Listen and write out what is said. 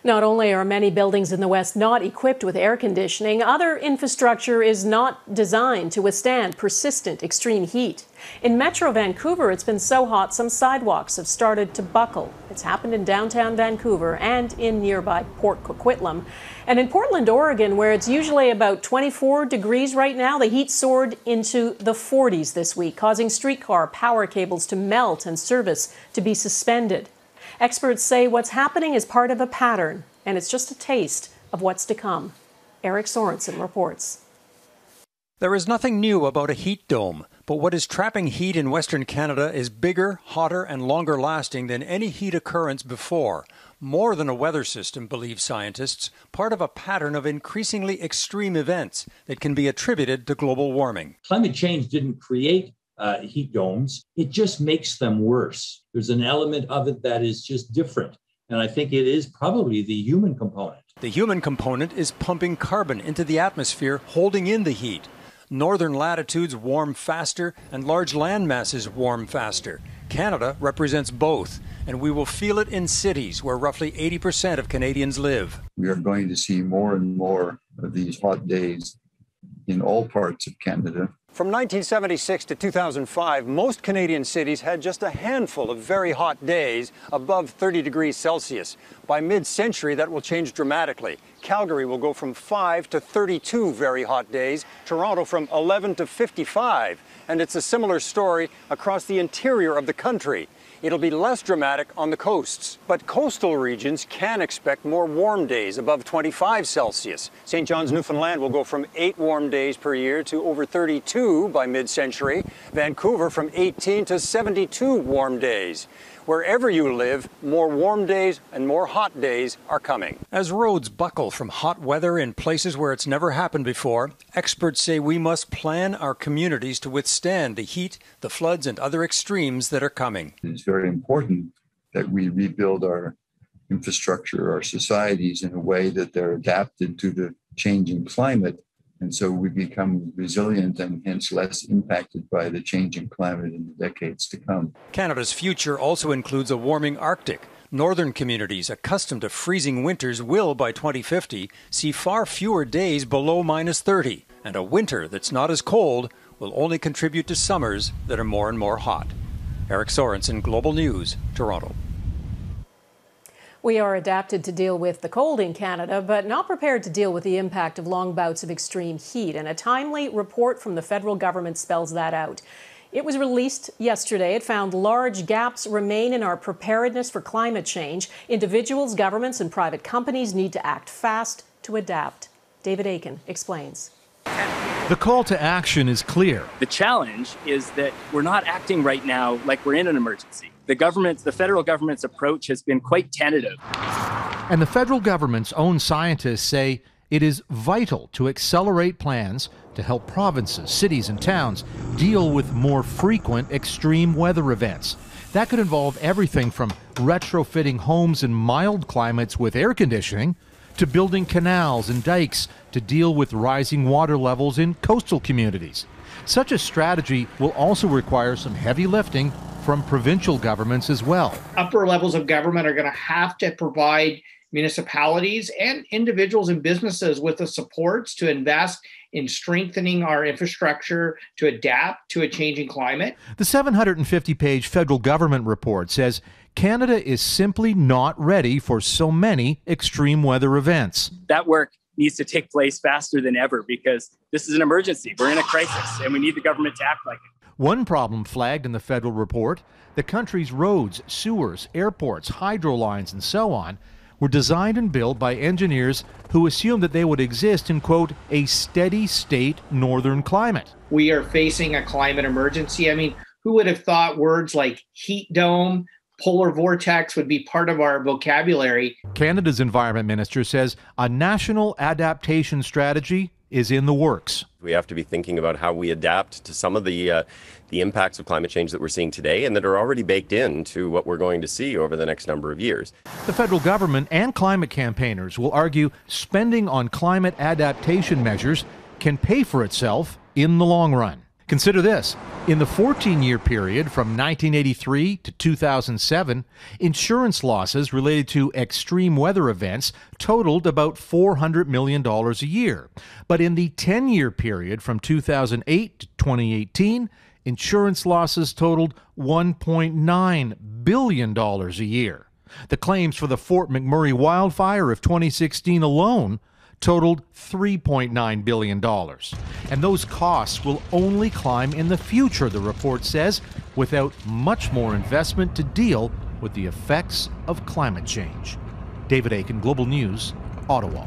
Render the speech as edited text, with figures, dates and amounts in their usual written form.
Not only are many buildings in the West not equipped with air conditioning, other infrastructure is not designed to withstand persistent extreme heat. In Metro Vancouver, it's been so hot some sidewalks have started to buckle. It's happened in downtown Vancouver and in nearby Port Coquitlam. And in Portland, Oregon, where it's usually about 24 degrees right now, the heat soared into the 40s this week, causing streetcar power cables to melt and service to be suspended. Experts say what's happening is part of a pattern, and it's just a taste of what's to come. Eric Sorensen reports. There is nothing new about a heat dome, but what is trapping heat in Western Canada is bigger, hotter, and longer lasting than any heat occurrence before. More than a weather system, believe scientists, part of a pattern of increasingly extreme events that can be attributed to global warming. Climate change didn't create heat domes. It just makes them worse. There's an element of it that is just different. And I think it is probably the human component. The human component is pumping carbon into the atmosphere, holding in the heat. Northern latitudes warm faster and large land masses warm faster. Canada represents both, and we will feel it in cities where roughly 80% of Canadians live. We are going to see more and more of these hot days in all parts of Canada. From 1976 to 2005, most Canadian cities had just a handful of very hot days above 30 degrees Celsius. By mid-century, that will change dramatically. Calgary will go from 5 to 32 very hot days, Toronto from 11 to 55. And it's a similar story across the interior of the country. It'll be less dramatic on the coasts, but coastal regions can expect more warm days above 25 Celsius. St. John's, Newfoundland will go from 8 warm days per year to over 32 by mid-century. Vancouver from 18 to 72 warm days. Wherever you live, more warm days and more hot days are coming. As roads buckle from hot weather in places where it's never happened before, experts say we must plan our communities to withstand the heat, the floods, and other extremes that are coming. It's very important that we rebuild our infrastructure, our societies in a way that they're adapted to the changing climate. And so we become resilient and hence less impacted by the changing climate in the decades to come. Canada's future also includes a warming Arctic. Northern communities accustomed to freezing winters will, by 2050, see far fewer days below minus 30. And a winter that's not as cold will only contribute to summers that are more and more hot. Eric Sorensen, Global News, Toronto. We are adapted to deal with the cold in Canada, but not prepared to deal with the impact of long bouts of extreme heat. And a timely report from the federal government spells that out. It was released yesterday. It found large gaps remain in our preparedness for climate change. Individuals, governments, and private companies need to act fast to adapt. David Akin explains. The call to action is clear. The challenge is that we're not acting right now like we're in an emergency. The federal government's approach has been quite tentative. And the federal government's own scientists say it is vital to accelerate plans to help provinces, cities, and towns deal with more frequent extreme weather events. That could involve everything from retrofitting homes in mild climates with air conditioning to building canals and dikes to deal with rising water levels in coastal communities. Such a strategy will also require some heavy lifting from provincial governments as well. Upper levels of government are going to have to provide municipalities and individuals and businesses with the supports to invest in strengthening our infrastructure to adapt to a changing climate. The 750-page federal government report says Canada is simply not ready for so many extreme weather events. That work needs to take place faster than ever because this is an emergency. We're in a crisis and we need the government to act like it. One problem flagged in the federal report, the country's roads, sewers, airports, hydro lines, and so on were designed and built by engineers who assumed that they would exist in, quote, a steady state northern climate. We are facing a climate emergency. I mean, who would have thought words like heat dome, polar vortex would be part of our vocabulary? Canada's environment minister says a national adaptation strategy is in the works. We have to be thinking about how we adapt to some of the impacts of climate change that we're seeing today and that are already baked into what we're going to see over the next number of years. The federal government and climate campaigners will argue spending on climate adaptation measures can pay for itself in the long run. Consider this. In the 14-year period from 1983 to 2007, insurance losses related to extreme weather events totaled about $400 million a year. But in the 10-year period from 2008 to 2018, insurance losses totaled $1.9 billion a year. The claims for the Fort McMurray wildfire of 2016 alone totaled $3.9 billion. And those costs will only climb in the future, the report says, without much more investment to deal with the effects of climate change. David Akin, Global News, Ottawa.